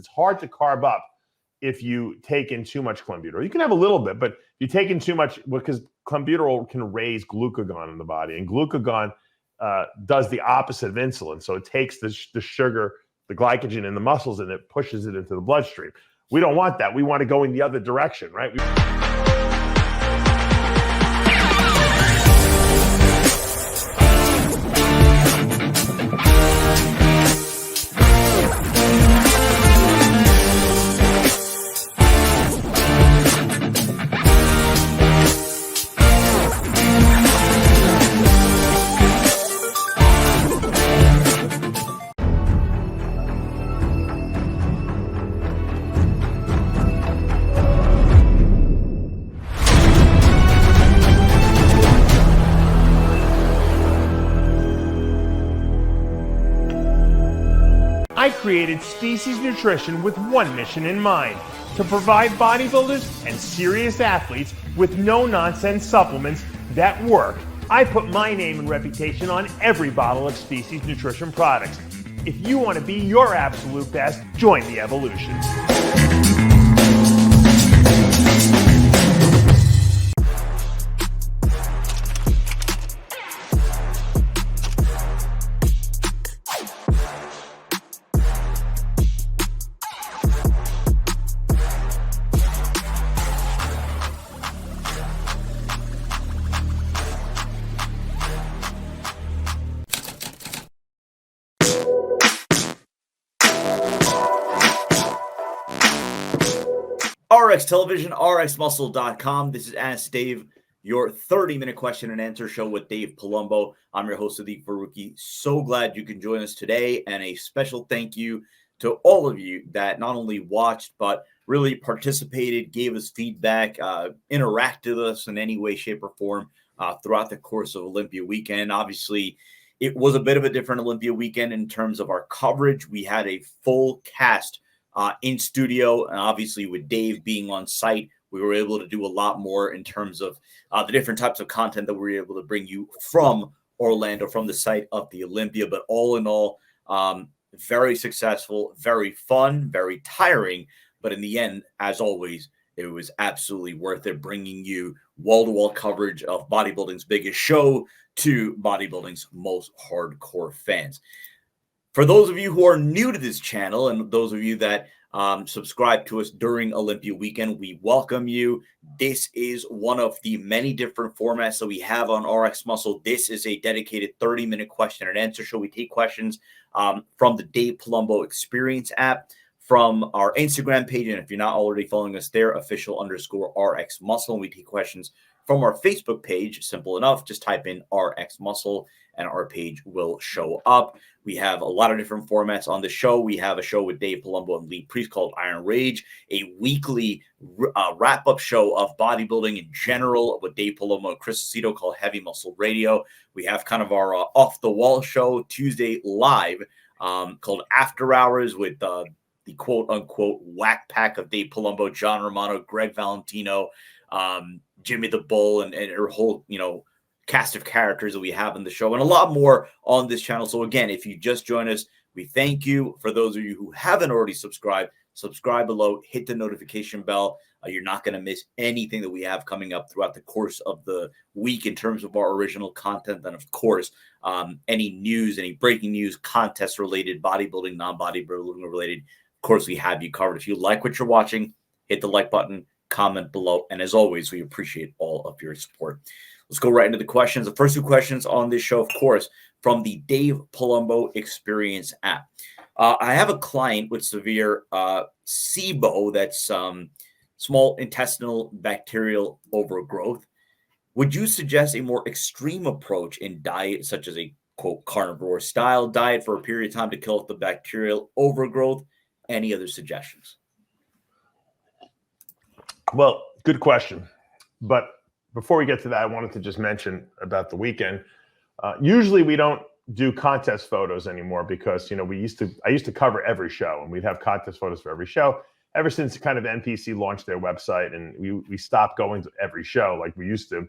it's hard to carb up if you take in too much clenbuterol. You can have a little bit, but if you take in too much, because clenbuterol can raise glucagon in the body, and glucagon does the opposite of insulin. So it takes the sugar, the glycogen in the muscles, and it pushes it into the bloodstream. We don't want that. We want to go in the other direction, right? I created Species Nutrition with one mission in mind: to provide bodybuilders and serious athletes with no-nonsense supplements that work. I put my name and reputation on every bottle of Species Nutrition products. If you want to be your absolute best, join the evolution. RX Television, rxmuscle.com. This is Ask Dave, your 30-minute question and answer show with Dave Palumbo. I'm your host, Sadiq Faruqi. So glad you can join us today, and a special thank you to all of you that not only watched, but really participated, gave us feedback, interacted with us in any way, shape, or form throughout the course of Olympia weekend. Obviously, it was a bit of a different Olympia weekend in terms of our coverage. We had a full cast in studio, and obviously with Dave being on site, we were able to do a lot more in terms of the different types of content that we were able to bring you from Orlando, from the site of the Olympia. But all in all, very successful, very fun, very tiring. But in the end, as always, it was absolutely worth it, bringing you wall-to-wall coverage of bodybuilding's biggest show to bodybuilding's most hardcore fans. For those of you who are new to this channel, and those of you that subscribe to us during Olympia weekend, we welcome you. This is one of the many different formats that we have on RX Muscle. This is a dedicated 30-minute question and answer show. We take questions from the Dave Palumbo Experience app, from our Instagram page, and if you're not already following us there, official_RX Muscle. And we take questions from our Facebook page. Simple enough, just type in RX Muscle and our page will show up. We have a lot of different formats on the show. We have a show with Dave Palumbo and Lee Priest called Iron Rage, a weekly wrap-up show of bodybuilding in general with Dave Palumbo and Chris Aceto called Heavy Muscle Radio. We have kind of our off-the-wall show Tuesday live called After Hours with the quote-unquote whack pack of Dave Palumbo, John Romano, Greg Valentino, Jimmy the Bull, and her whole, cast of characters that we have in the show, and a lot more on this channel. So again, if you just join us, we thank you. For those of you who haven't already subscribed, subscribe below, hit the notification bell. You're not going to miss anything that we have coming up throughout the course of the week in terms of our original content. And of course, any news, any breaking news, contest related, bodybuilding, non-bodybuilding related, of course, we have you covered. If you like what you're watching, hit the like button, comment below. And as always, we appreciate all of your support. Let's go right into the questions. The first two questions on this show, of course, from the Dave Palumbo Experience app. I have a client with severe SIBO, that's small intestinal bacterial overgrowth. Would you suggest a more extreme approach in diet, such as a, quote, carnivore style diet for a period of time to kill off the bacterial overgrowth? Any other suggestions? Well, good question. But before we get to that, I wanted to just mention about the weekend. Usually we don't do contest photos anymore because, I used to cover every show, and we'd have contest photos for every show. Ever since kind of NPC launched their website, and we stopped going to every show like we used to.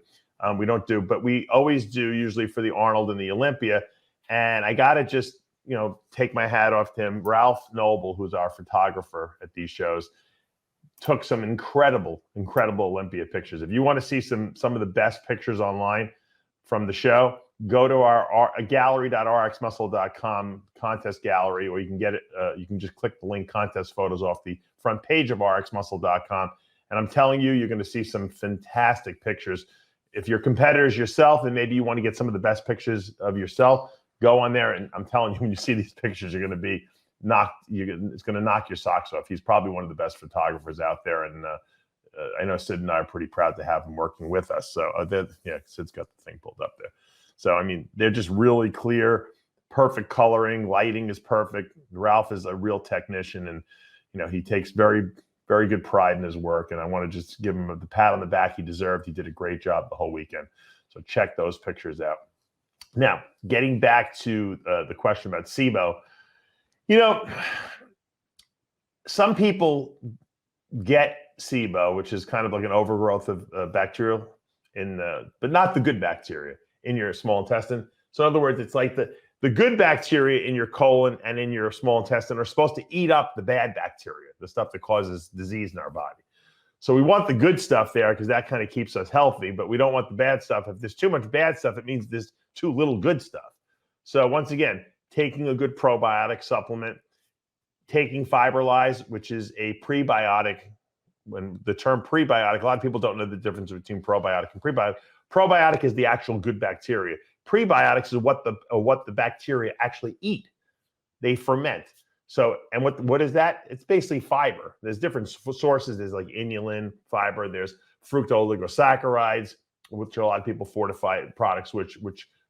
We don't do, but we always do usually for the Arnold and the Olympia. And I got to just take my hat off to him. Ralph Noble, who's our photographer at these shows, took some incredible Olympia pictures. If you want to see some of the best pictures online from the show, go to our gallery.rxmuscle.com contest gallery, or you can get it. You can just click the link contest photos off the front page of rxmuscle.com. And I'm telling you, you're going to see some fantastic pictures. If you're competitors yourself and maybe you want to get some of the best pictures of yourself, go on there. And I'm telling you, when you see these pictures, you're going to be it's going to knock your socks off. He's probably one of the best photographers out there. And I know Sid and I are pretty proud to have him working with us. So Sid's got the thing pulled up there. So, I mean, they're just really clear, perfect coloring, lighting is perfect. Ralph is a real technician, and, he takes very, very good pride in his work. And I want to just give him the pat on the back he deserved. He did a great job the whole weekend. So check those pictures out. Now, getting back to the question about SIBO, some people get SIBO, which is kind of like an overgrowth of bacterial but not the good bacteria in your small intestine. So in other words, it's like the good bacteria in your colon and in your small intestine are supposed to eat up the bad bacteria, the stuff that causes disease in our body. So we want the good stuff there because that kind of keeps us healthy, but we don't want the bad stuff. If there's too much bad stuff, it means there's too little good stuff. So once again, taking a good probiotic supplement, taking Fiberlize, which is a prebiotic. When the term prebiotic, a lot of people don't know the difference between probiotic and prebiotic. Probiotic is the actual good bacteria. Prebiotics is what the bacteria actually eat. They ferment. So, and what is that? It's basically fiber. There's different sources. There's like inulin, fiber. There's fructooligosaccharides, which a lot of people fortify products, which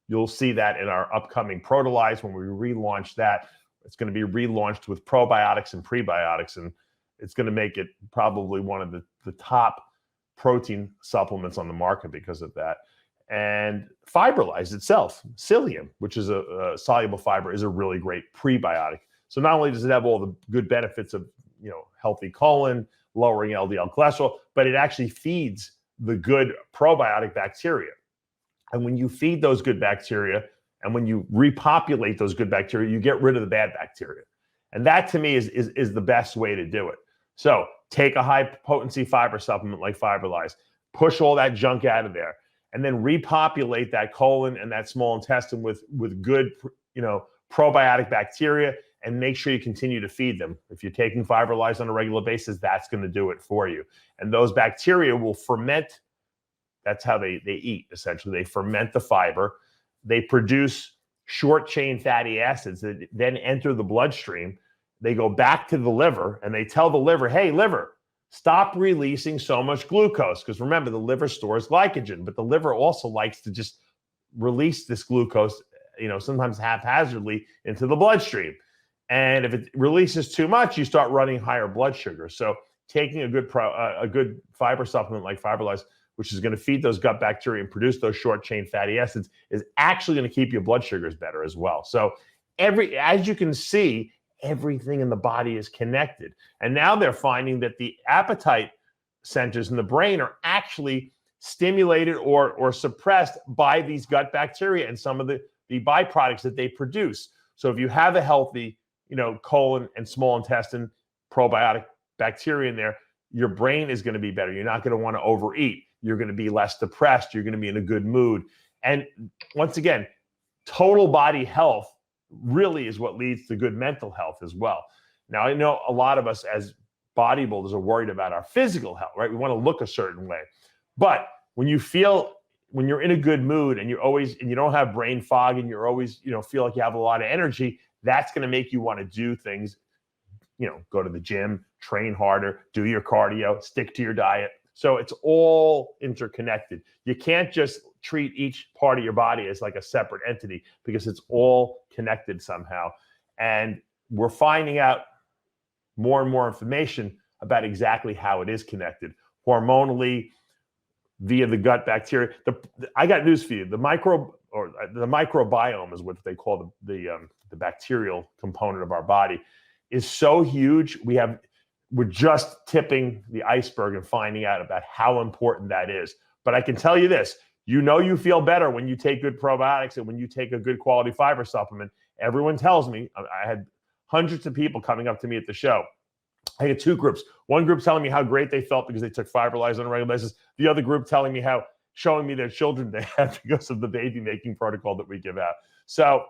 you'll see that in our upcoming Protolize when we relaunch that. It's going to be relaunched with probiotics and prebiotics, and it's going to make it probably one of the top protein supplements on the market because of that. And Fiberlize itself, psyllium, which is a soluble fiber, is a really great prebiotic. So not only does it have all the good benefits of healthy colon, lowering LDL cholesterol, but it actually feeds the good probiotic bacteria. And when you feed those good bacteria, and when you repopulate those good bacteria, you get rid of the bad bacteria. And that to me is the best way to do it. So take a high potency fiber supplement like Fiberlize, push all that junk out of there, and then repopulate that colon and that small intestine with good, probiotic bacteria, and make sure you continue to feed them. If you're taking Fiberlize on a regular basis, that's going to do it for you. And those bacteria will ferment. That's how they eat, essentially. They ferment the fiber. They produce short-chain fatty acids that then enter the bloodstream. They go back to the liver, and they tell the liver, hey, liver, stop releasing so much glucose. Because remember, the liver stores glycogen, but the liver also likes to just release this glucose, sometimes haphazardly into the bloodstream. And if it releases too much, you start running higher blood sugar. So taking a good fiber supplement like Fiberlize, which is going to feed those gut bacteria and produce those short-chain fatty acids, is actually going to keep your blood sugars better as well. So as you can see, everything in the body is connected. And now they're finding that the appetite centers in the brain are actually stimulated or suppressed by these gut bacteria and some of the byproducts that they produce. So if you have a healthy, colon and small intestine probiotic bacteria in there, your brain is going to be better. You're not going to want to overeat. You're going to be less depressed. You're going to be in a good mood. And once again, total body health really is what leads to good mental health as well. Now, I know a lot of us as bodybuilders are worried about our physical health, right? We want to look a certain way. But when you're in a good mood and you don't have brain fog and you're always, feel like you have a lot of energy, that's going to make you want to do things, go to the gym, train harder, do your cardio, stick to your diet. So it's all interconnected. You can't just treat each part of your body as like a separate entity because it's all connected somehow. And we're finding out more and more information about exactly how it is connected hormonally via the gut bacteria. I got news for you. The microbiome is what they call the bacterial component of our body is so huge. We're just tipping the iceberg and finding out about how important that is. But I can tell you this, you feel better when you take good probiotics and when you take a good quality fiber supplement everyone tells me, I had hundreds of people coming up to me at the show. I had two groups. One group telling me how great they felt because they took Fiberlize on a regular basis. The other group telling me showing me their children they had because of the baby making protocol that we give out. So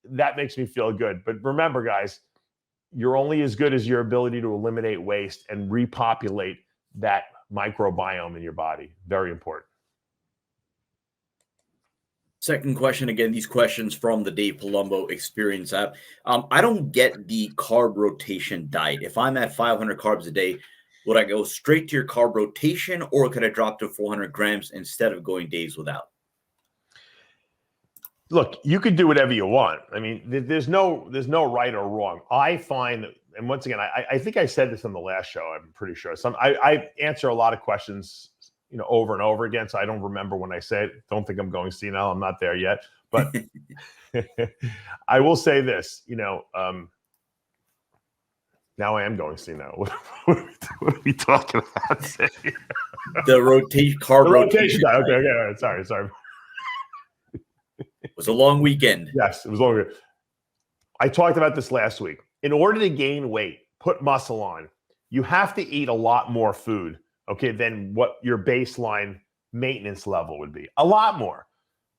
that makes me feel good. But remember, guys, you're only as good as your ability to eliminate waste and repopulate that microbiome in your body. Very important. Second question, again, these questions from the Dave Palumbo Experience app. I don't get the carb rotation diet. If I'm at 500 carbs a day, would I go straight to your carb rotation, or could I drop to 400 grams instead of going days without? Look, you could do whatever you want. I mean, there's no right or wrong. I find, and once again, I think I said this on the last show, I'm pretty sure. I answer a lot of questions, over and over again, so I don't remember when I say it. Don't think I'm going senile. I'm not there yet. But I will say this, now I am going senile. What are we talking about? The carb rotation. Okay, all right. Sorry. It was a long weekend. Yes, it was long. I talked about this last week. In order to gain weight, put muscle on, you have to eat a lot more food, okay, than what your baseline maintenance level would be. A lot more.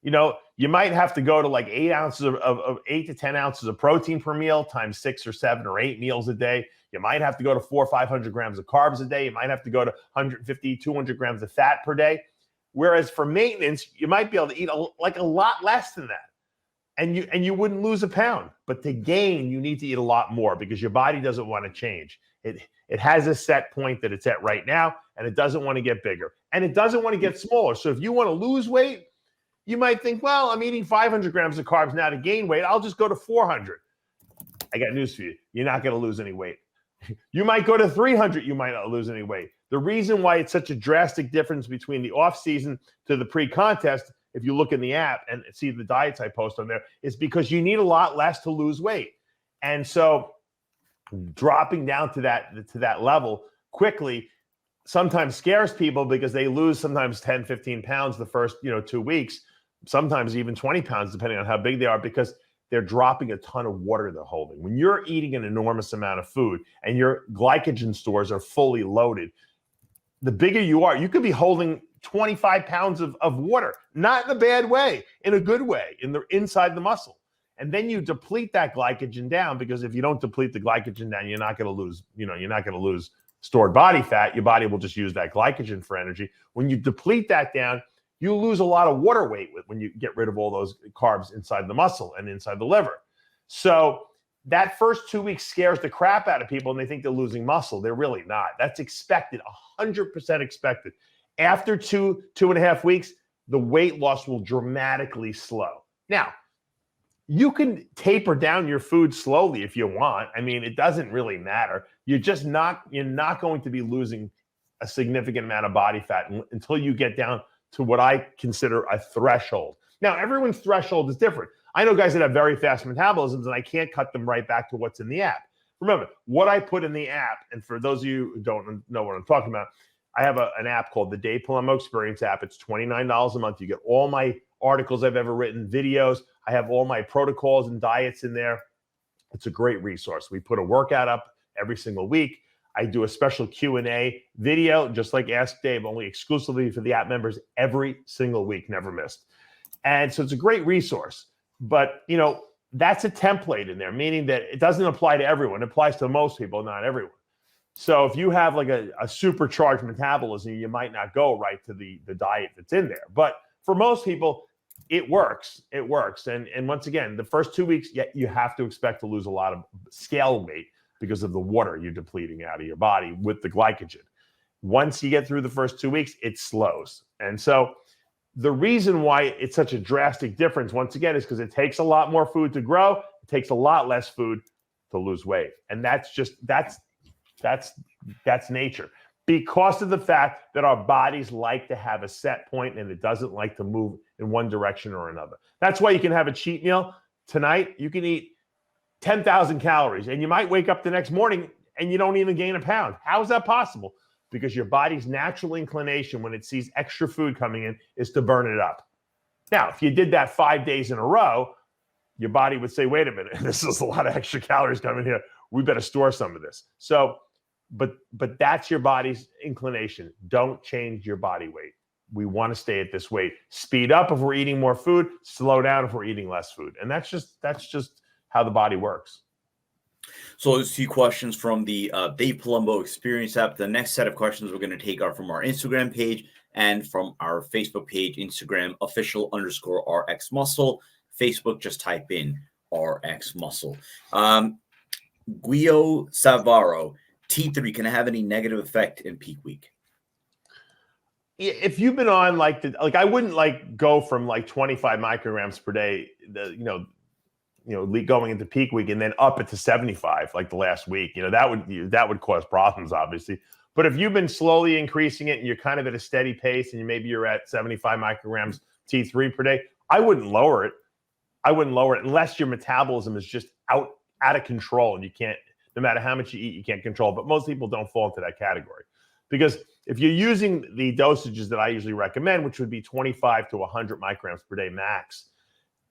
You might have to go to like 8 to 10 ounces of protein per meal times 6 or 7 or 8 meals a day. You might have to go to 400 or 500 grams of carbs a day. You might have to go to 150, 200 grams of fat per day. Whereas for maintenance, you might be able to eat a lot less than that. And you wouldn't lose a pound. But to gain, you need to eat a lot more because your body doesn't want to change. It has a set point that it's at right now, and it doesn't want to get bigger. And it doesn't want to get smaller. So if you want to lose weight, you might think, well, I'm eating 500 grams of carbs now to gain weight. I'll just go to 400. I got news for you. You're not going to lose any weight. You might go to 300. You might not lose any weight. The reason why it's such a drastic difference between the off season to the pre-contest, if you look in the app and see the diets I post on there, is because you need a lot less to lose weight. And so dropping down to that level quickly sometimes scares people because they lose sometimes 10, 15 pounds the first 2 weeks, sometimes even 20 pounds, depending on how big they are, because they're dropping a ton of water they're holding. When you're eating an enormous amount of food and your glycogen stores are fully loaded, the bigger you are, you could be holding 25 pounds of water, not in a bad way, in a good way, inside the muscle. And then you deplete that glycogen down, because if you don't deplete the glycogen down, you're not going to lose stored body fat. Your body will just use that glycogen for energy. When you deplete that down, you lose a lot of water weight when you get rid of all those carbs inside the muscle and inside the liver. So that first 2 weeks scares the crap out of people, and they think they're losing muscle. They're really not. That's expected, 100% expected. After 2.5 weeks, the weight loss will dramatically slow. Now, you can taper down your food slowly if you want. I mean, it doesn't really matter. You're not going to be losing a significant amount of body fat until you get down to what I consider a threshold. Now, everyone's threshold is different. I know guys that have very fast metabolisms, and I can't cut them right back to what's in the app. Remember, what I put in the app, and for those of you who don't know what I'm talking about, I have an app called the Dave Palumbo Experience app. It's $29 a month. You get all my articles I've ever written, videos. I have all my protocols and diets in there. It's a great resource. We put a workout up every single week. I do a special Q&A video, just like Ask Dave, only exclusively for the app members every single week, never missed. And so it's a great resource. But, that's a template in there, meaning that it doesn't apply to everyone. It applies to most people, not everyone. So if you have like a supercharged metabolism, you might not go right to the diet that's in there. But for most people, it works. It works. And once again, the first 2 weeks, you have to expect to lose a lot of scale weight because of the water you're depleting out of your body with the glycogen. Once you get through the first 2 weeks, it slows. And so the reason why it's such a drastic difference, once again, is because it takes a lot more food to grow. It takes a lot less food to lose weight. And that's nature. Because of the fact that our bodies like to have a set point and it doesn't like to move in one direction or another. That's why you can have a cheat meal tonight. You can eat 10,000 calories and you might wake up the next morning and you don't even gain a pound. How is that possible? Because your body's natural inclination when it sees extra food coming in is to burn it up. Now, if you did that 5 days in a row, your body would say, wait a minute, this is a lot of extra calories coming here. We better store some of this. So, but that's your body's inclination. Don't change your body weight. We want to stay at this weight. Speed up if we're eating more food, slow down if we're eating less food. And that's just how the body works. So there's 2 questions from the Dave Palumbo Experience app. The next set of questions we're going to take are from our Instagram page and from our Facebook page, Instagram official_RX Muscle. Facebook, just type in RX Muscle. Guio Savaro, T3 can have any negative effect in peak week? If you've been on I wouldn't go from 25 micrograms per day, going into peak week and then up it to 75 like the last week. That would cause problems, obviously. But if you've been slowly increasing it and you're kind of at a steady pace and maybe you're at 75 micrograms T3 per day, I wouldn't lower it. Unless your metabolism is just out of control and you can't, no matter how much you eat, you can't control. But most people don't fall into that category. Because if you're using the dosages that I usually recommend, which would be 25 to 100 micrograms per day max,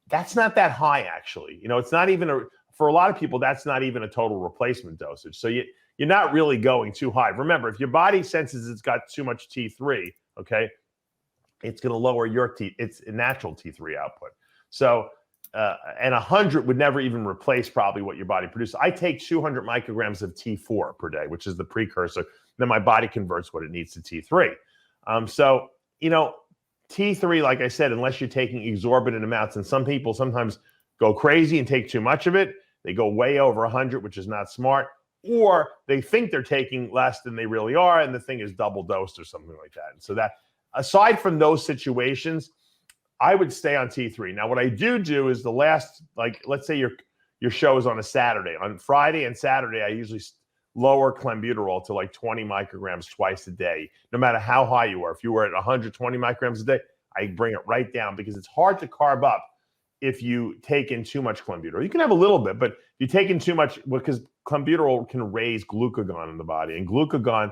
that's not that high, actually. It's not even for a lot of people, that's not even a total replacement dosage. So you're not really going too high. Remember, if your body senses it's got too much T3, okay, it's going to lower its natural T3 output. So, and 100 would never even replace probably what your body produces. I take 200 micrograms of T4 per day, which is the precursor. Then my body converts what it needs to T3. T3, like I said, unless you're taking exorbitant amounts, and some people sometimes go crazy and take too much of it, they go way over 100, which is not smart, or they think they're taking less than they really are, and the thing is double dosed or something like that. And so that, aside from those situations, I would stay on T3. Now, what I do is the last, let's say your show is on a Saturday. On Friday and Saturday, I usually lower clenbuterol to 20 micrograms twice a day, no matter how high you are. If you were at 120 micrograms a day, I bring it right down because it's hard to carb up if you take in too much clenbuterol. You can have a little bit, but if you take in too much, because clenbuterol can raise glucagon in the body, and glucagon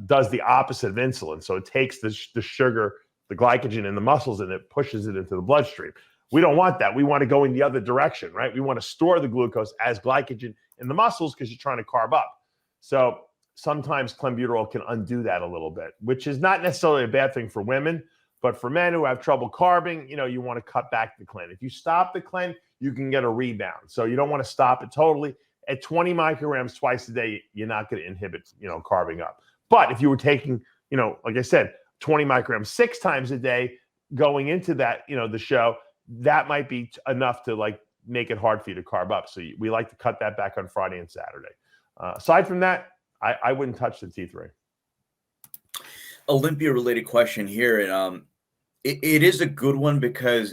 does the opposite of insulin. So it takes the sugar, the glycogen in the muscles, and it pushes it into the bloodstream. We don't want that. We want to go in the other direction, right? We want to store the glucose as glycogen in the muscles because you're trying to carb up. So sometimes clenbuterol can undo that a little bit, which is not necessarily a bad thing for women, but for men who have trouble carbing, you want to cut back the clen. If you stop the clen, you can get a rebound. So you don't want to stop it totally. At 20 micrograms twice a day, you're not going to inhibit, carbing up. But if you were taking, like I said, 20 micrograms 6 times a day going into that, the show, that might be enough to make it hard for you to carb up. So we like to cut that back on Friday and Saturday. Aside from that, I wouldn't touch the T3. Olympia related question here. And it is a good one because,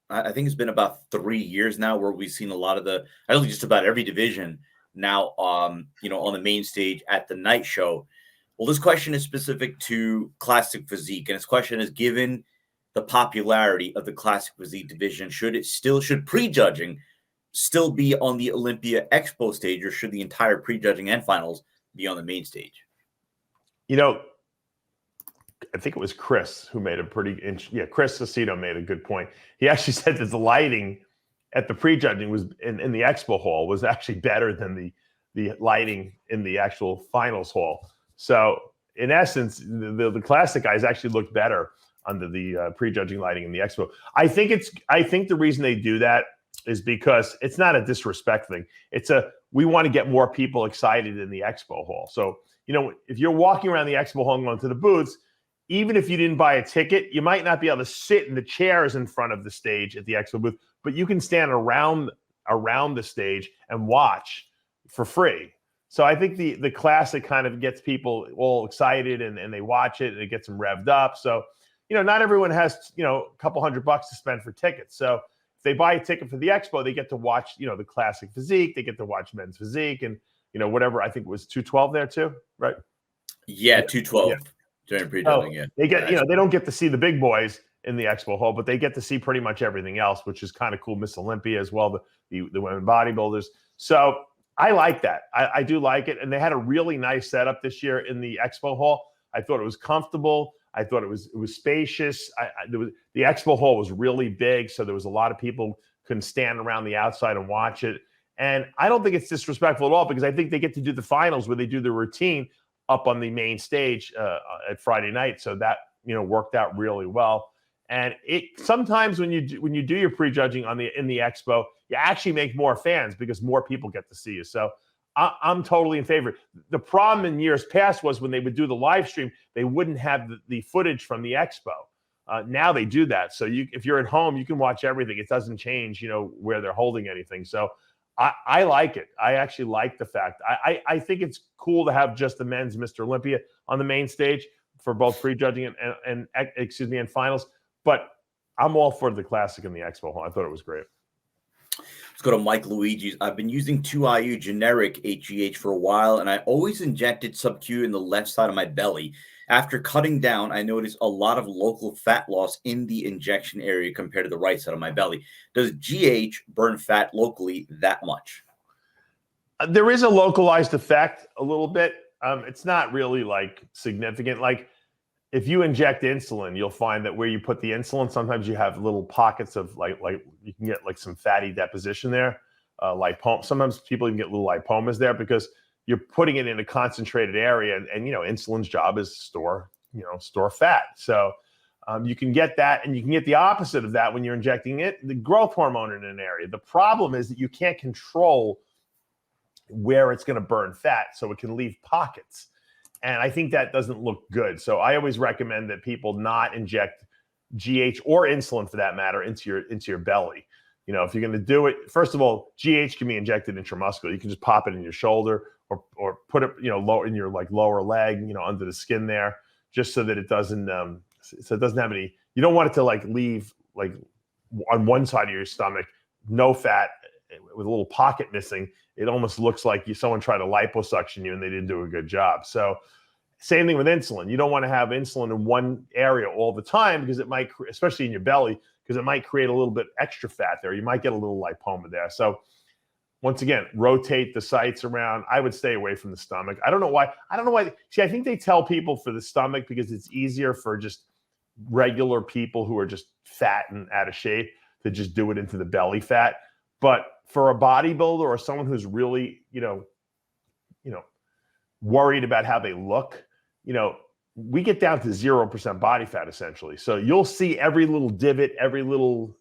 I think it's been about 3 years now where we've seen a lot of I think just about every division now, on the main stage at the night show. Well, this question is specific to Classic Physique. And this question is, given the popularity of the Classic Physique division, should prejudging still be on the Olympia Expo stage, or should the entire prejudging and finals be on the main stage? I think it was Chris who made Chris Aceto made a good point. He actually said that the lighting at the prejudging was in the Expo hall was actually better than the lighting in the actual finals hall. So in essence, the Classic guys actually looked better under the prejudging lighting in the Expo. I think the reason they do that is because it's not a disrespect thing. We want to get more people excited in the Expo hall. So, if you're walking around the Expo hall and going to the booths, even if you didn't buy a ticket, you might not be able to sit in the chairs in front of the stage at the Expo booth, but you can stand around the stage and watch for free. So I think the Classic kind of gets people all excited and they watch it and it gets them revved up. So, not everyone has, a couple $100 to spend for tickets. So if they buy a ticket for the Expo, they get to watch, the Classic Physique, they get to watch Men's Physique and, whatever. I think it was 212 there too, right? Yeah, 212 yeah. During prejudging. Yeah. They get, they don't get to see the big boys in the Expo hall, but they get to see pretty much everything else, which is kind of cool. Miss Olympia as well, the women bodybuilders. So I like that. I do like it. And they had a really nice setup this year in the Expo hall. I thought it was comfortable. I thought it was spacious. The Expo hall was really big, so there was a lot of people can stand around the outside and watch it. And I don't think it's disrespectful at all, because I think they get to do the finals where they do the routine up on the main stage at Friday night. So that, worked out really well. And it sometimes when you do your prejudging in the expo, you actually make more fans because more people get to see you. So I'm totally in favor. The problem in years past was when they would do the live stream, they wouldn't have the footage from the expo. Now they do that. So if you're at home, you can watch everything. It doesn't change, where they're holding anything. So I like it. I actually like the fact. I think it's cool to have just the men's Mr. Olympia on the main stage for both prejudging and finals. But I'm all for the Classic and the Expo Hall. I thought it was great. Let's go to Mike Luigi's. I've been using 2IU generic HGH for a while, and I always injected sub-Q in the left side of my belly. After cutting down, I noticed a lot of local fat loss in the injection area compared to the right side of my belly. Does GH burn fat locally that much? There is a localized effect a little bit. It's not really like significant. Like if you inject insulin, you'll find that where you put the insulin, sometimes you have little pockets of like you can get like some fatty deposition there. Lipoma. Sometimes people even get little lipomas there because you're putting it in a concentrated area, and insulin's job is store fat. So you can get that, and you can get the opposite of that when you're injecting the growth hormone in an area. The problem is that you can't control where it's going to burn fat, so it can leave pockets. And I think that doesn't look good. So I always recommend that people not inject GH or insulin, for that matter, into your belly. If you're going to do it, first of all, GH can be injected intramuscular. You can just pop it in your shoulder or put it, low in your lower leg, under the skin there, just so that it doesn't have any. You don't want it to leave on one side of your stomach, no fat with a little pocket missing. It almost looks like someone tried to liposuction you and they didn't do a good job. So same thing with insulin. You don't want to have insulin in one area all the time because it might, especially in your belly, because it might create a little bit extra fat there. You might get a little lipoma there. So once again, rotate the sites around. I would stay away from the stomach. I don't know why. See, I think they tell people for the stomach because it's easier for just regular people who are just fat and out of shape to just do it into the belly fat. But for a bodybuilder or someone who's really, worried about how they look, we get down to 0% body fat essentially. So you'll see every little divot, every little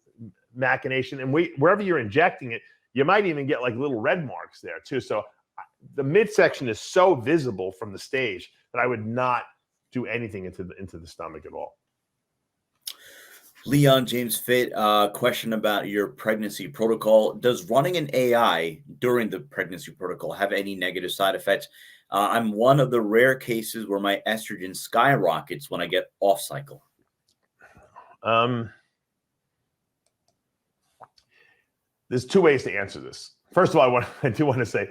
machination, and wherever you're injecting it, you might even get little red marks there too. So the midsection is so visible from the stage that I would not do anything into the stomach at all. Leon James Fit, question about your pregnancy protocol. Does running an AI during the pregnancy protocol have any negative side effects? I'm one of the rare cases where my estrogen skyrockets when I get off cycle. There's two ways to answer this. First of all, I do want to say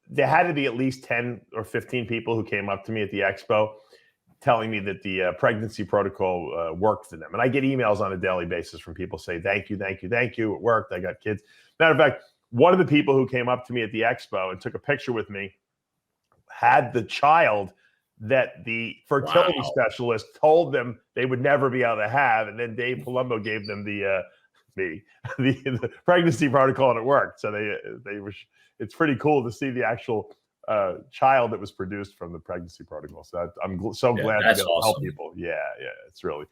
there had to be at least 10 or 15 people who came up to me at the expo telling me that the pregnancy protocol worked for them. And I get emails on a daily basis from people saying, thank you. It worked. I got kids. Matter of fact, one of the people who came up to me at the expo and took a picture with me had the child that the fertility specialist told them they would never be able to have. And then Dave Palumbo gave them the pregnancy protocol, and it worked. So they were. It's pretty cool to see the actual child that was produced from the pregnancy protocol. So I'm so glad to be able to help people. Yeah, it's really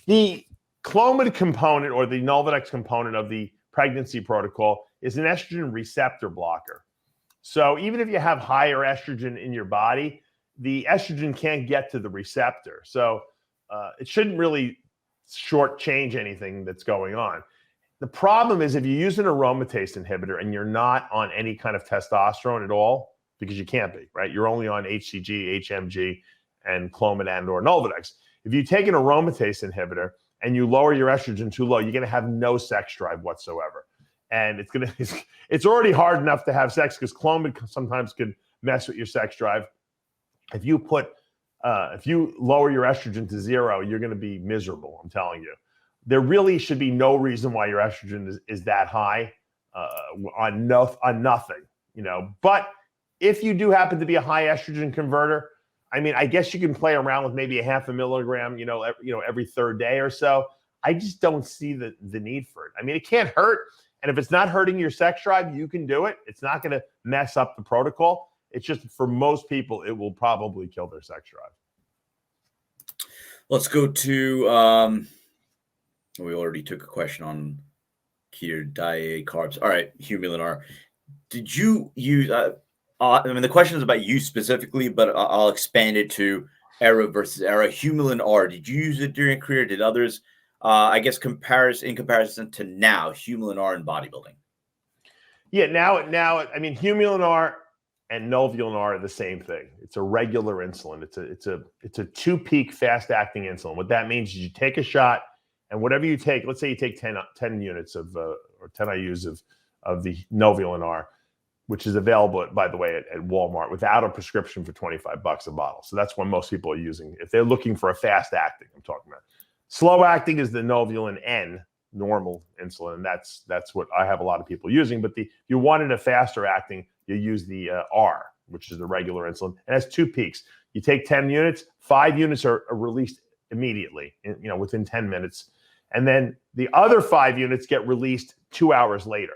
the Clomid component or the Nolvadex component of the pregnancy protocol is an estrogen receptor blocker. So even if you have higher estrogen in your body, the estrogen can't get to the receptor. So it shouldn't really shortchange anything that's going on. The problem is if you use an aromatase inhibitor and you're not on any kind of testosterone at all, because you can't be, right? You're only on HCG, HMG, and Clomid and or Nolvadex. If you take an aromatase inhibitor and you lower your estrogen too low, you're going to have no sex drive whatsoever. And it's already hard enough to have sex because Clomid sometimes could mess with your sex drive. If you lower your estrogen to 0, you're going to be miserable. I'm telling you. There really should be no reason why your estrogen is that high on nothing, But if you do happen to be a high estrogen converter, I mean, I guess you can play around with maybe a 0.5 milligram, every third day or so. I just don't see the need for it. I mean, it can't hurt. And if it's not hurting your sex drive, you can do it. It's not going to mess up the protocol. It's just for most people, it will probably kill their sex drive. Let's go to, we already took a question on keto diet, carbs. All right, Humulin-R. Did you use, I mean, the question is about you specifically, but I'll expand it to era versus era. Humulin-R, did you use it during your career? Did others, I guess, in comparison to now, Humulin-R in bodybuilding? Yeah, now, I mean, Humulin-R and Novolin-R are the same thing. It's a regular insulin. It's a 2-peak fast-acting insulin. What that means is you take a shot, and whatever you take, let's say you take 10 units of or 10 IUs of the Novolin-R, which is available, by the way, at Walmart without a prescription for $25 a bottle. So that's what most people are using if they're looking for a fast-acting. I'm talking about slow-acting is the Novolin-N, normal insulin, and that's what I have a lot of people using. But if you wanted a faster acting, you use the R, which is the regular insulin. It has 2 peaks. You take 10 units, 5 units are released immediately, within 10 minutes. And then the other 5 units get released 2 hours later,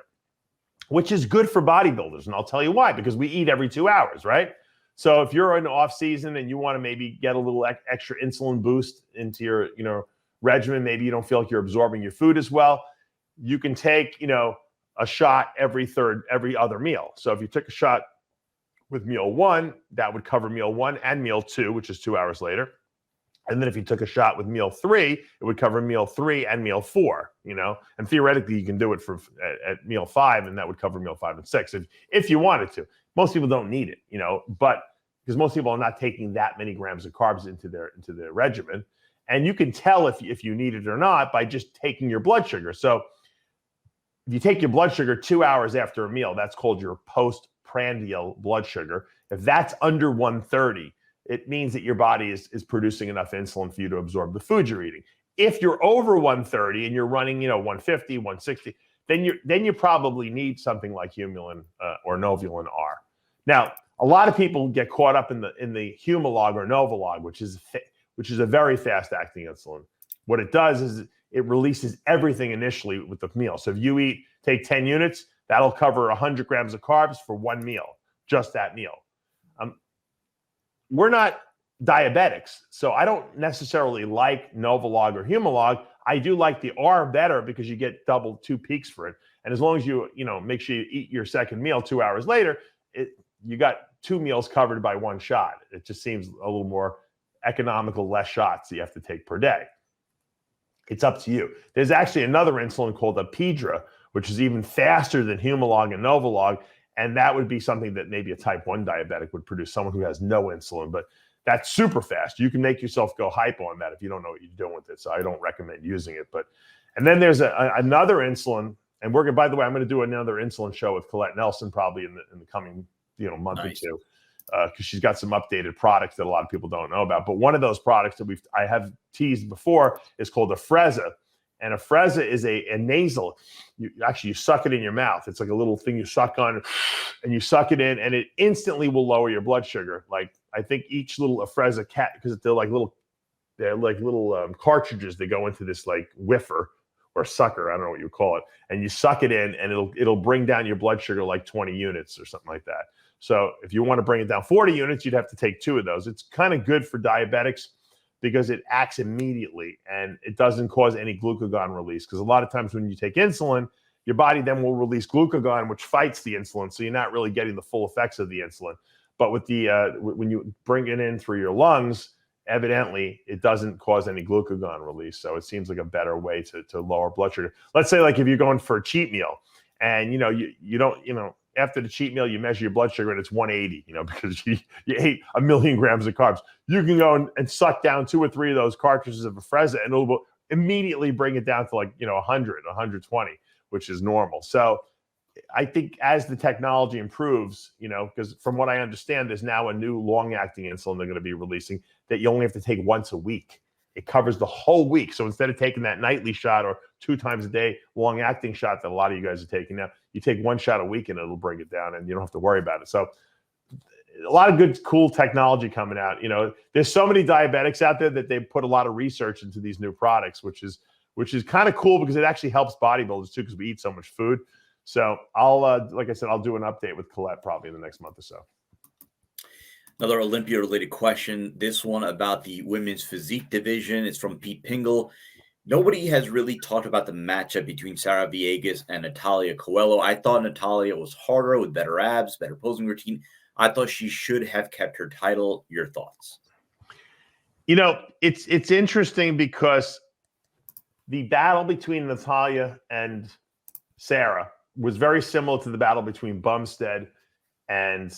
which is good for bodybuilders. And I'll tell you why, because we eat every 2 hours, right? So if you're in off season and you want to maybe get a little extra insulin boost into your, regimen, maybe you don't feel like you're absorbing your food as well, you can take, a shot every other meal. So if you took a shot with meal 1, that would cover meal 1 and meal 2, which is 2 hours later. And then if you took a shot with meal 3, it would cover meal 3 and meal 4, and theoretically you can do it at meal 5, and that would cover meal 5 and 6 if you wanted to. Most people don't need it, but because most people are not taking that many grams of carbs into their regimen. And you can tell if you need it or not by just taking your blood sugar. So if you take your blood sugar 2 hours after a meal, that's called your postprandial blood sugar. If that's under 130, it means that your body is producing enough insulin for you to absorb the food you're eating. If you're over 130 and you're running, 150, 160, then you probably need something like Humulin or Novolin-R. Now, a lot of people get caught up in the Humalog or Novolog, which is a very fast-acting insulin. What it does is it releases everything initially with the meal. So if you take 10 units, that'll cover 100 grams of carbs for one meal, just that meal. We're not diabetics, so I don't necessarily like Novolog or Humalog. I do like the R better because you get double 2 peaks for it. And as long as you make sure you eat your second meal 2 hours later, you got 2 meals covered by 1 shot. It just seems a little more economical, less shots you have to take per day. It's up to you. There's actually another insulin called Apidra, which is even faster than Humalog and Novolog, and that would be something that maybe a type 1 diabetic would produce, someone who has no insulin, but that's super fast. You can make yourself go hypo on that if you don't know what you're doing with it, so I don't recommend using it. And then there's another insulin, and by the way, I'm going to do another insulin show with Colette Nelson probably in the coming month or two, because she's got some updated products that a lot of people don't know about. But one of those products that I have teased before is called Afrezza. And Afrezza is a nasal. You suck it in your mouth. It's like a little thing you suck on, and you suck it in, and it instantly will lower your blood sugar. Like I think each little Afrezza because they're like little cartridges. They go into this like whiffer or sucker. I don't know what you call it. And you suck it in, and it'll bring down your blood sugar like 20 units or something like that. So if you want to bring it down 40 units, you'd have to take 2 of those. It's kind of good for diabetics because it acts immediately and it doesn't cause any glucagon release. Because a lot of times when you take insulin, your body then will release glucagon, which fights the insulin. So you're not really getting the full effects of the insulin. But with when you bring it in through your lungs, evidently it doesn't cause any glucagon release. So it seems like a better way to lower blood sugar. Let's say like if you're going for a cheat meal and you don't after the cheat meal, you measure your blood sugar and it's 180, because you ate 1 million grams of carbs. You can go and suck down 2 or 3 of those cartridges of Afrezza and it'll immediately bring it down to 100, 120, which is normal. So I think as the technology improves, because from what I understand, there's now a new long-acting insulin they're going to be releasing that you only have to take once a week. It covers the whole week. So instead of taking that nightly shot or 2 times a day long-acting shot that a lot of you guys are taking now, you take 1 shot a week and it'll bring it down and you don't have to worry about it. So a lot of good, cool technology coming out. There's so many diabetics out there that they put a lot of research into these new products, which is which is kind of cool because it actually helps bodybuilders too because we eat so much food. So I'll, like I said, I'll do an update with Colette probably in the next month or so. Another Olympia-related question. This one about the women's physique division. It's from Pete Pingle. Nobody has really talked about the matchup between Sarah Villegas and Natalia Coelho. I thought Natalia was harder with better abs, better posing routine. I thought she should have kept her title. Your thoughts? You know, it's interesting because the battle between Natalia and Sarah was very similar to the battle between Bumstead and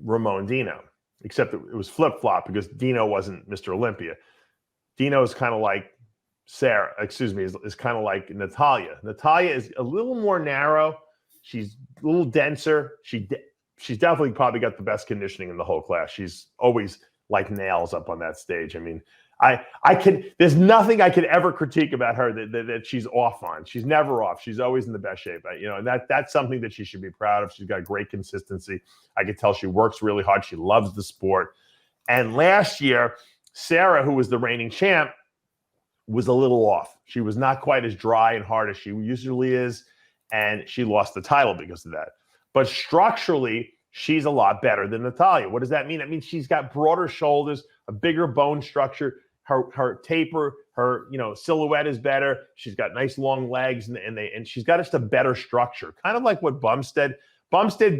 Ramon Dino, except it was flip-flop because Dino wasn't Mr. Olympia. Dino is kind of like Sarah, is kind of like Natalia. Natalia is a little more narrow. She's a little denser. She's definitely probably got the best conditioning in the whole class. She's always like nails up on that stage. I mean, there's nothing I could ever critique about her that she's off on. She's never off. She's always in the best shape. And that's something that she should be proud of. She's got great consistency. I could tell she works really hard. She loves the sport. And last year, Sarah, who was the reigning champ, was a little off. She was not quite as dry and hard as she usually is, and she lost the title because of that. But structurally, she's a lot better than Natalia. What does that mean? That means she's got broader shoulders, a bigger bone structure. Her taper, her silhouette is better. She's got nice long legs, and she's got just a better structure. Kind of like what Bumstead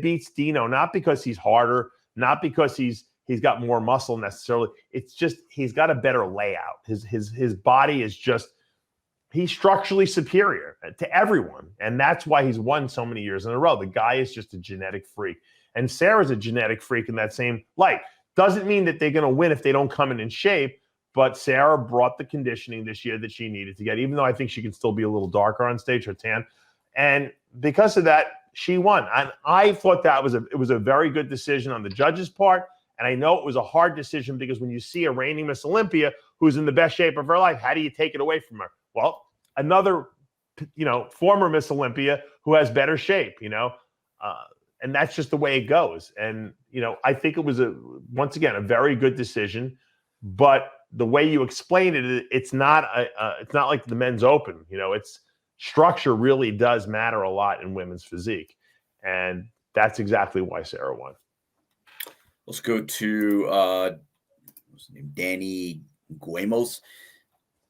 beats Dino, not because he's harder, not because he's got more muscle necessarily. It's just he's got a better layout. His body is just, he's structurally superior to everyone, and that's why he's won so many years in a row. The guy is just a genetic freak, and Sarah's a genetic freak in that same light. Doesn't mean that they're going to win if they don't come in shape. But Sarah brought the conditioning this year that she needed to get, even though I think she can still be a little darker on stage, her tan. And because of that, she won. And I thought that it was a very good decision on the judges' part. And I know it was a hard decision because when you see a reigning Miss Olympia who's in the best shape of her life, how do you take it away from her? Well, another, former Miss Olympia who has better shape, and that's just the way it goes. And, I think it was once again, a very good decision, but the way you explain it, it's not like the men's open. It's structure really does matter a lot in women's physique, and that's exactly why Sarah won. Let's go to what's his name? Danny Guemos.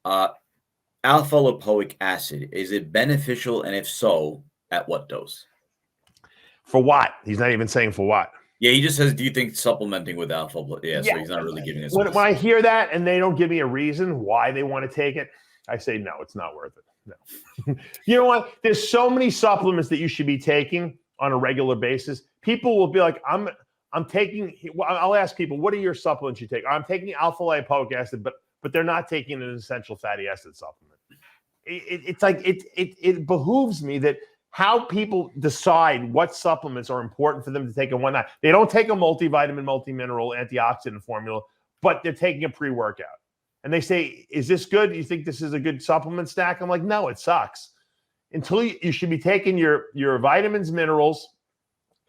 Alpha lipoic acid, is it beneficial, and if so, at what dose? For what? He's not even saying for what. Yeah, he just says, do you think supplementing with alpha? Yeah, so he's not really giving us. When I hear that and they don't give me a reason why they want to take it, I say, no, it's not worth it. No. You know what? There's so many supplements that you should be taking on a regular basis. People will be like, I'm taking, I'll ask people, what are your supplements you take? I'm taking alpha lipoic acid, but they're not taking an essential fatty acid supplement. It's like, it behooves me that how people decide what supplements are important for them to take and what not. They don't take a multivitamin, multimineral, antioxidant formula, but they're taking a pre-workout. And they say, is this good? Do you think this is a good supplement stack? I'm like, no, it sucks. Until you should be taking your vitamins, minerals,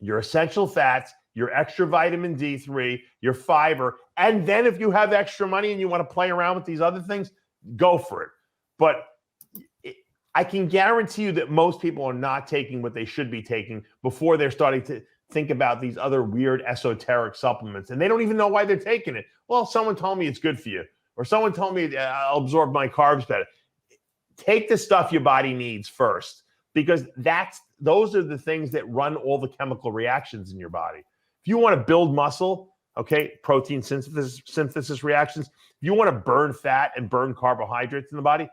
your essential fats, your extra vitamin D3, your fiber, and then if you have extra money and you want to play around with these other things, go for it. But I can guarantee you that most people are not taking what they should be taking before they're starting to think about these other weird esoteric supplements. And they don't even know why they're taking it. Well, someone told me it's good for you. Or someone told me I'll absorb my carbs better. Take the stuff your body needs first, because those are the things that run all the chemical reactions in your body. If you want to build muscle, okay, protein synthesis reactions. If you want to burn fat and burn carbohydrates in the body,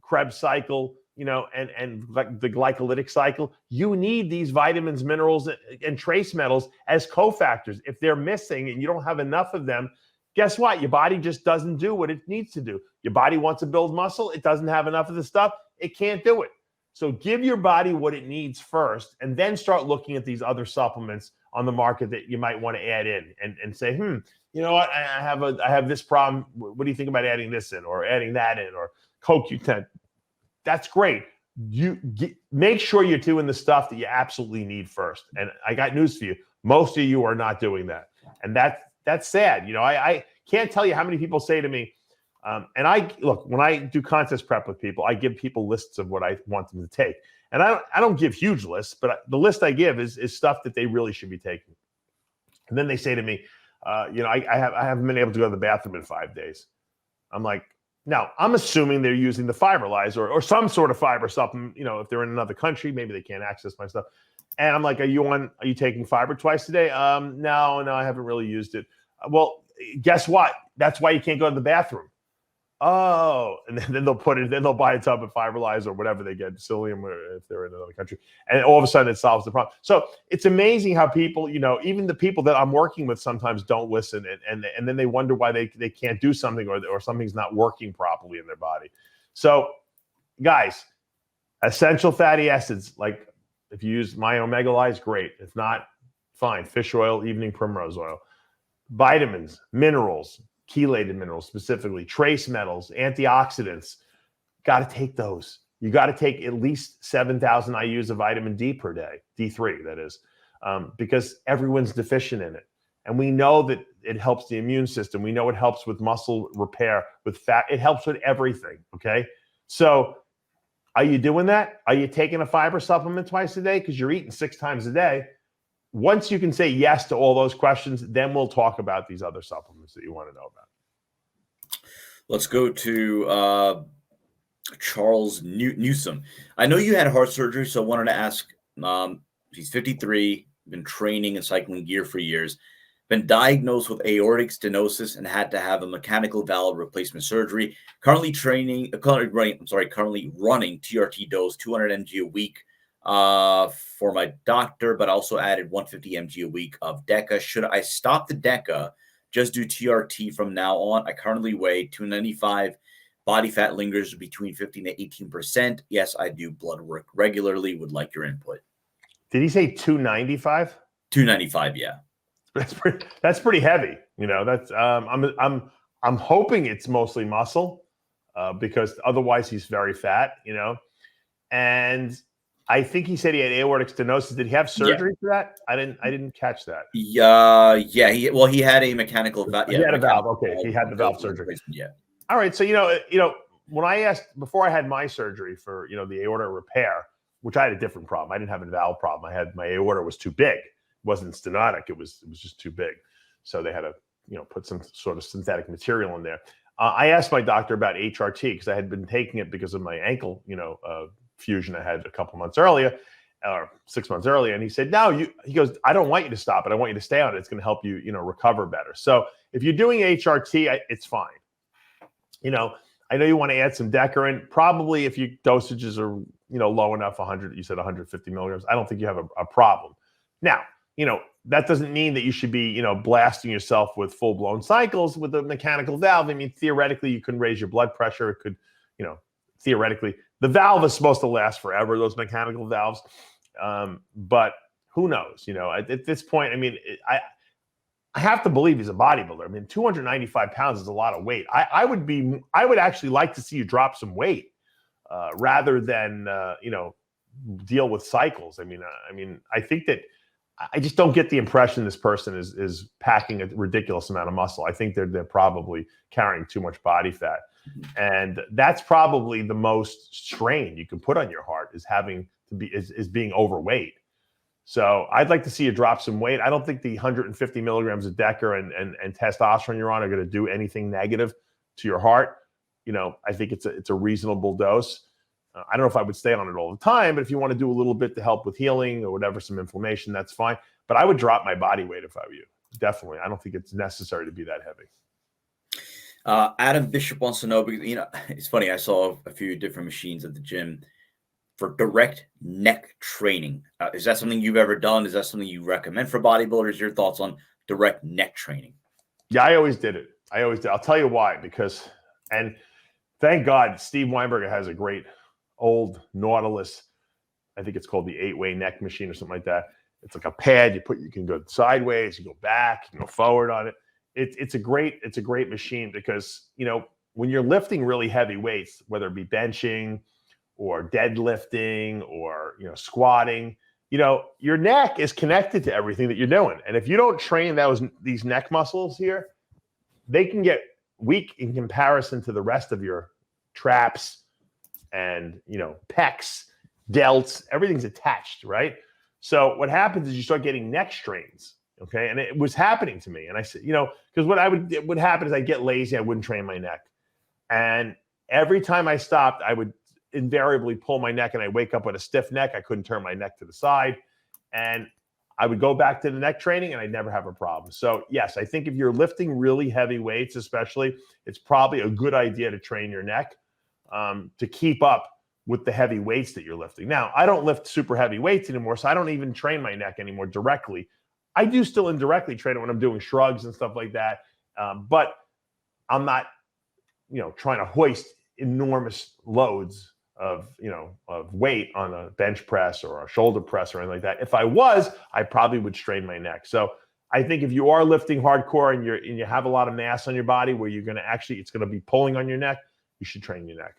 Krebs cycle, and like the glycolytic cycle, you need these vitamins, minerals, and trace metals as cofactors. If they're missing and you don't have enough of them, guess what? Your body just doesn't do what it needs to do. Your body wants to build muscle. It doesn't have enough of the stuff. It can't do it. So give your body what it needs first, and then start looking at these other supplements on the market that you might want to add in and say, you know what? I have this problem. What do you think about adding this in, or adding that in, or CoQ10? That's great. Make sure you're doing the stuff that you absolutely need first. And I got news for you. Most of you are not doing that. And that's sad. I can't tell you how many people say to me, And when I do contest prep with people, I give people lists of what I want them to take. And I don't give huge lists, but the list I give is stuff that they really should be taking. And then they say to me, I haven't been able to go to the bathroom in 5 days. I'm like, now I'm assuming they're using the Fiberlize or some sort of fiber supplement. If they're in another country, maybe they can't access my stuff. And I'm like, are you taking fiber twice a day? No, I haven't really used it. Well, guess what? That's why you can't go to the bathroom. Oh, and then they'll buy a tub of Fiberlize or whatever they get, psyllium, or if they're in another country, and all of a sudden it solves the problem. So it's amazing how people, even the people that I'm working with sometimes don't listen, and then they wonder why they can't do something or something's not working properly in their body. So, guys, essential fatty acids, like if you use my Omega Lyze, great. If not, fine. Fish oil, evening primrose oil, vitamins, minerals. Chelated minerals, specifically trace metals, antioxidants. Got to take those. You got to take at least 7,000 IUs of vitamin D per day, D3 that is, because everyone's deficient in it. And we know that it helps the immune system. We know it helps with muscle repair, with fat. It helps with everything, okay? So are you doing that? Are you taking a fiber supplement twice a day? Because you're eating 6 times a day. Once you can say yes to all those questions, then we'll talk about these other supplements that you want to know about. Let's go to Charles Newsom. I know you had heart surgery, so I wanted to ask. He's 53, been training and cycling gear for years, been diagnosed with aortic stenosis and had to have a mechanical valve replacement surgery. Currently running TRT dose 200 mg a week for my doctor, but also added 150 mg a week of deca. Should I stop the deca, just do TRT from now on? I currently weigh 295. Body fat lingers between 15 to 18%. Yes, I do blood work regularly. Would like your input. Did he say 295? 295, yeah. That's pretty heavy. That's I'm hoping it's mostly muscle, because otherwise he's very fat. And I think he said he had aortic stenosis. Did he have surgery for that? I didn't catch that. He had a mechanical valve. He had a valve. Okay, he had the valve surgery. Yeah. All right. So when I asked before I had my surgery for the aorta repair, which I had a different problem. I didn't have a valve problem. My aorta was too big. It wasn't stenotic. It was just too big. So they had to put some sort of synthetic material in there. I asked my doctor about HRT because I had been taking it because of my ankle fusion I had a couple months earlier, or 6 months earlier. And he said, no, he goes, I don't want you to stop it. I want you to stay on it. It's going to help you, recover better. So if you're doing HRT, it's fine. I know you want to add some deca in. Probably if your dosages are, low enough, 100, you said 150 milligrams, I don't think you have a problem. Now, that doesn't mean that you should be, blasting yourself with full-blown cycles with a mechanical valve. I mean, theoretically, you can raise your blood pressure. It could, theoretically, the valve is supposed to last forever, those mechanical valves. But who knows? At this point, I mean, I have to believe he's a bodybuilder. I mean, 295 pounds is a lot of weight. I would actually like to see you drop some weight rather than, deal with cycles. I mean, I think that I just don't get the impression this person is packing a ridiculous amount of muscle. I think they're probably carrying too much body fat. And that's probably the most strain you can put on your heart is being overweight. So I'd like to see you drop some weight. I don't think the 150 milligrams of deca and testosterone you're on are going to do anything negative to your heart. I think it's a reasonable dose. I don't know if I would stay on it all the time, but if you want to do a little bit to help with healing or whatever, some inflammation, that's fine. But I would drop my body weight if I were you. Definitely. I don't think it's necessary to be that heavy. Adam Bishop wants to know, because, it's funny. I saw a few different machines at the gym for direct neck training. Is that something you've ever done? Is that something you recommend for bodybuilders? Your thoughts on direct neck training? Yeah, I always did it. I'll tell you why, because, and thank God Steve Weinberger has a great old Nautilus. I think it's called the 8-way neck machine or something like that. It's like a pad you can go sideways, you go back, you can go forward on it. It's a great machine because, when you're lifting really heavy weights, whether it be benching or deadlifting or, squatting, your neck is connected to everything that you're doing. And if you don't train these neck muscles here, they can get weak in comparison to the rest of your traps and, pecs, delts, everything's attached, right? So what happens is you start getting neck strains, okay? And it was happening to me. And I said, because what would happen is I'd get lazy, I wouldn't train my neck. And every time I stopped, I would invariably pull my neck and I wake up with a stiff neck. I couldn't turn my neck to the side. And I would go back to the neck training and I'd never have a problem. So yes, I think if you're lifting really heavy weights, especially, it's probably a good idea to train your neck to keep up with the heavy weights that you're lifting. Now, I don't lift super heavy weights anymore, so I don't even train my neck anymore directly. I do still indirectly train it when I'm doing shrugs and stuff like that. But I'm not, trying to hoist enormous loads of weight on a bench press or a shoulder press or anything like that. If I was, I probably would strain my neck. So I think if you are lifting hardcore and you have a lot of mass on your body where you're going to it's going to be pulling on your neck, you should train your neck.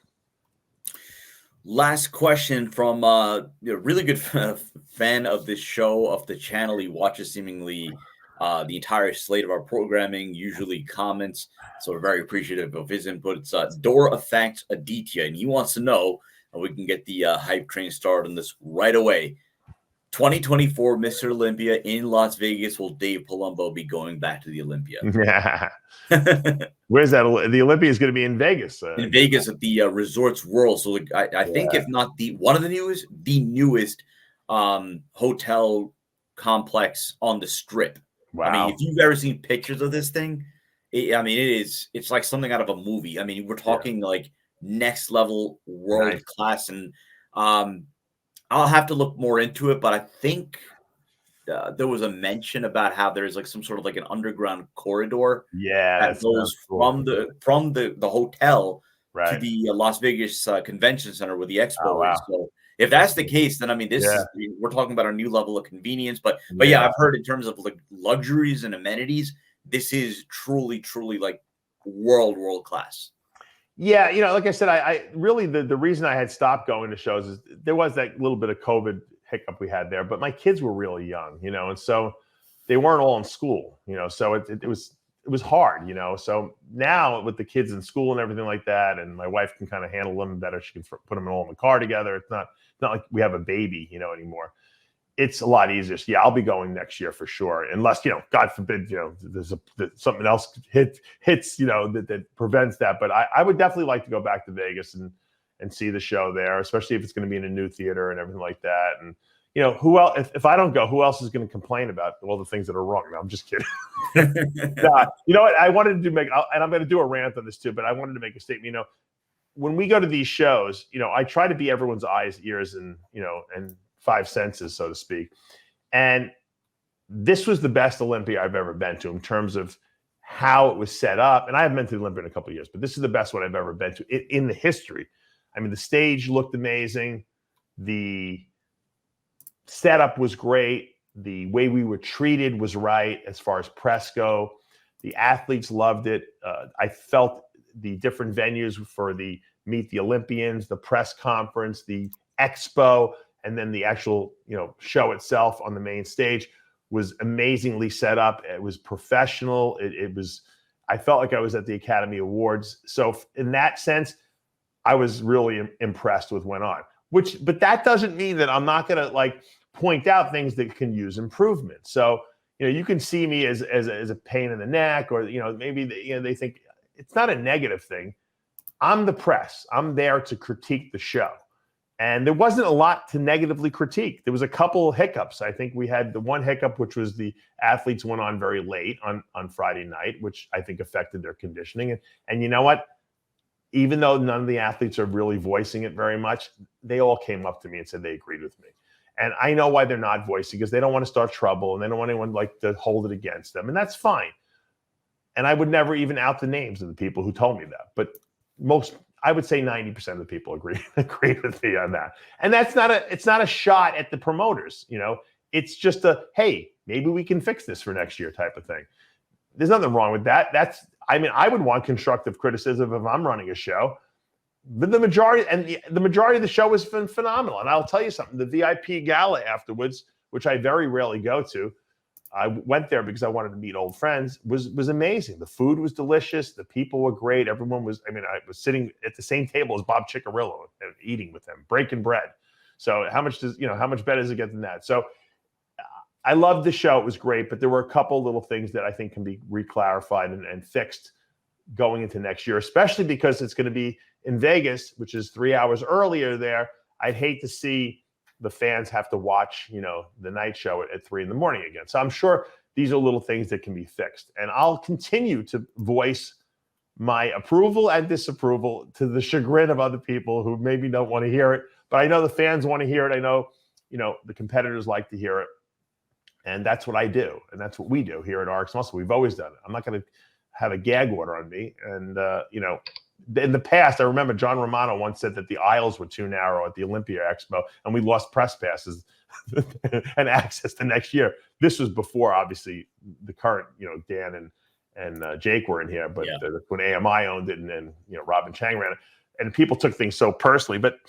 Last question from a really good fan of this show, of the channel. He watches seemingly the entire slate of our programming, usually comments. So we're very appreciative of his input. It's Door Effect Aditya, and he wants to know, and we can get the hype train started on this right away. 2024 Mr. Olympia in Las Vegas. Will Dave Palumbo be going back to the Olympia? Yeah. Where's that? The Olympia is going to be in Vegas. In Vegas at the Resorts World. So I think if not one of the newest hotel complex on the Strip. Wow. I mean, if you've ever seen pictures of this thing, it's like something out of a movie. I mean, we're talking like next level world class. And I'll have to look more into it, but I think there was a mention about how there's like some sort of like an underground corridor that goes from the hotel to the Las Vegas Convention Center where the expo is. So if that's the case, then we're talking about a new level of convenience. But yeah, I've heard in terms of like luxuries and amenities, this is truly like world class. Yeah, like I said, I really the reason I had stopped going to shows is there was that little bit of COVID hiccup we had there, but my kids were really young, and so they weren't all in school, so it was hard, so now with the kids in school and everything like that, and my wife can kind of handle them better. She can put them all in the car together. It's not like we have a baby, anymore. It's a lot easier. So yeah, I'll be going next year for sure. Unless, God forbid, there's something else hits, that prevents that. But I would definitely like to go back to Vegas and see the show there, especially if it's going to be in a new theater and everything like that. And, who else, if I don't go, who else is going to complain about all the things that are wrong? No, I'm just kidding. You know what? I wanted to and I'm going to do a rant on this too, but I wanted to make a statement, when we go to these shows, I try to be everyone's eyes, ears, and, and five senses, so to speak. And this was the best Olympia I've ever been to in terms of how it was set up. And I haven't been to the Olympia in a couple of years, but this is the best one I've ever been to in the history. I mean, the stage looked amazing. The setup was great. The way we were treated was right as far as press go. The athletes loved it. I felt the different venues for the Meet the Olympians, the press conference, the expo, and then the actual, show itself on the main stage was amazingly set up. It was professional. I felt like I was at the Academy Awards. So in that sense, I was really impressed with what went on. But that doesn't mean that I'm not going to point out things that can use improvement. So, you can see me as a pain in the neck, or, maybe they think it's not a negative thing. I'm the press. I'm there to critique the show. And there wasn't a lot to negatively critique. There was a couple hiccups. I think we had the one hiccup, which was the athletes went on very late on Friday night, which I think affected their conditioning. And you know what? Even though none of the athletes are really voicing it very much, they all came up to me and said they agreed with me. And I know why they're not voicing, because they don't want to start trouble and they don't want anyone to hold it against them. And that's fine. And I would never even out the names of the people who told me that. But I would say 90% of the people agree with me on that. And it's not a shot at the promoters, it's just hey, maybe we can fix this for next year type of thing. There's nothing wrong with that. I would want constructive criticism if I'm running a show. But the majority of the show was phenomenal. And I'll tell you something, the VIP gala afterwards, which I very rarely go to, I went there because I wanted to meet old friends. Was amazing. The food was delicious. The people were great. Everyone was. I mean, I was sitting at the same table as Bob Ciccarillo and eating with him, breaking bread. So how much better does it get than that? So I loved the show. It was great, but there were a couple little things that I think can be reclarified and fixed going into next year, especially because it's going to be in Vegas, which is 3 hours earlier there. I'd hate to see the fans have to watch, the night show at 3 a.m. again. So I'm sure these are little things that can be fixed. And I'll continue to voice my approval and disapproval to the chagrin of other people who maybe don't want to hear it. But I know the fans want to hear it. I know, the competitors like to hear it. And that's what I do. And that's what we do here at RX Muscle. We've always done it. I'm not going to have a gag order on me. And, in the past, I remember John Romano once said that the aisles were too narrow at the Olympia Expo, and we lost press passes and access the next year. This was before, obviously, the current, Dan and Jake were in here, but when AMI owned it and Robin Chang ran it, and people took things so personally, but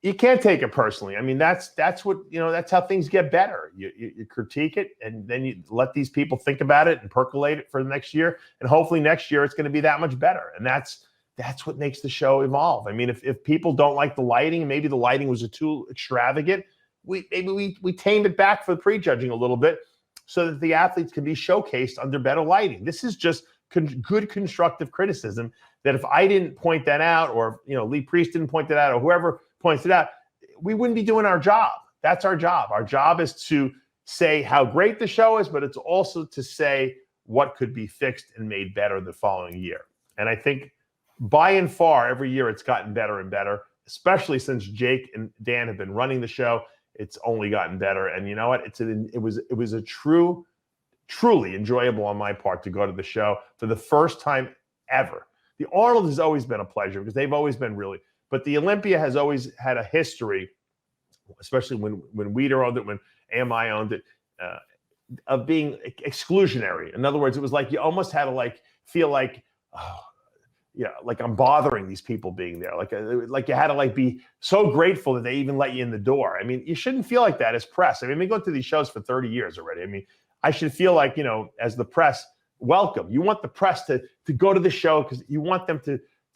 you can't take it personally. I mean, that's what, that's how things get better. You critique it, and then you let these people think about it and percolate it for the next year. And hopefully next year it's going to be that much better. And that's what makes the show evolve. I mean, if people don't like the lighting, maybe the lighting was too extravagant, we tamed it back for the prejudging a little bit so that the athletes can be showcased under better lighting. This is just good constructive criticism that if I didn't point that out, or Lee Priest didn't point that out, or whoever points it out, we wouldn't be doing our job. That's our job. Our job is to say how great the show is, but it's also to say what could be fixed and made better the following year. And I think by and far, every year it's gotten better and better, especially since Jake and Dan have been running the show. It's only gotten better. And you know what? It was a truly enjoyable on my part to go to the show for the first time ever. The Arnold has always been a pleasure because they've always been really, but the Olympia has always had a history, especially when Weider owned it, when AMI owned it, of being exclusionary. In other words, it was like you almost had to feel like, like I'm bothering these people being there. Like you had to be so grateful that they even let you in the door. I mean, you shouldn't feel like that as press. I mean, I've been going to these shows for 30 years already. I mean, I should feel like, as the press, welcome. You want the press to go to the show because you want them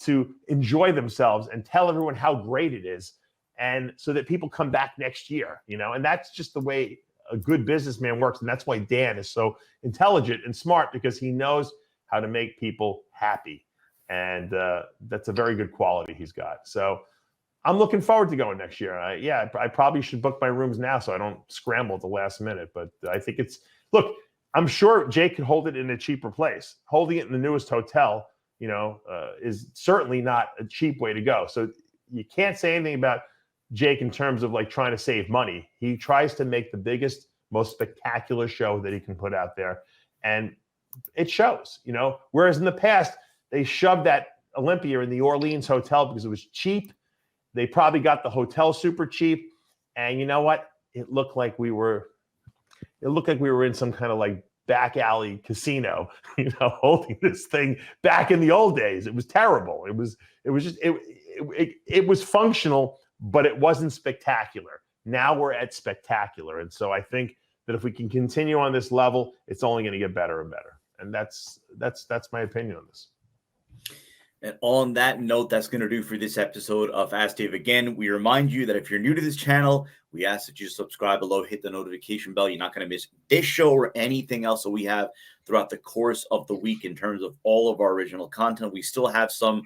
to enjoy themselves and tell everyone how great it is. And so that people come back next year, and that's just the way a good businessman works. And that's why Dan is so intelligent and smart, because he knows how to make people happy. And that's a very good quality he's got. So I'm looking forward to going next year. I probably should book my rooms now so I don't scramble at the last minute. But I think look, I'm sure Jake could hold it in a cheaper place. Holding it in the newest hotel, is certainly not a cheap way to go. So you can't say anything about Jake in terms of trying to save money. He tries to make the biggest, most spectacular show that he can put out there. And it shows, whereas in the past, they shoved that Olympia in the Orleans hotel because it was cheap. They probably got the hotel super cheap. And you know what? It looked like we were in some kind of back alley casino, holding this thing back in the old days. It was terrible. It was functional, but it wasn't spectacular. Now we're at spectacular. And so I think that if we can continue on this level, it's only going to get better and better. And that's my opinion on this. And on that note, that's going to do for this episode of Ask Dave. Again, we remind you that if you're new to this channel, we ask that you subscribe below, hit the notification bell. You're not going to miss this show or anything else that we have throughout the course of the week in terms of all of our original content. We still have some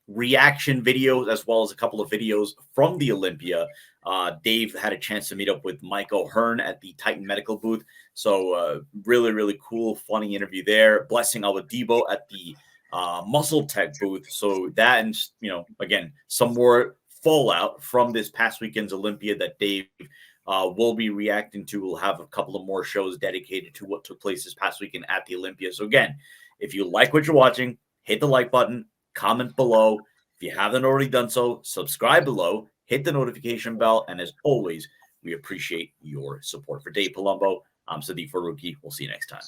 reaction videos as well as a couple of videos from the Olympia. Dave had a chance to meet up with Mike O'Hearn at the Titan Medical booth. So really, really cool, funny interview there. Blessing Oladipo at the Muscle Tech booth. So that, and again, some more fallout from this past weekend's Olympia that Dave will be reacting to. We'll have a couple of more shows dedicated to what took place this past weekend at the Olympia. So again, if you like what you're watching, hit the like button, comment below. If you haven't already done so, subscribe below, hit the notification bell, and as always, we appreciate your support. For Dave Palumbo, I'm Sadiq Faruqi. We'll see you next time.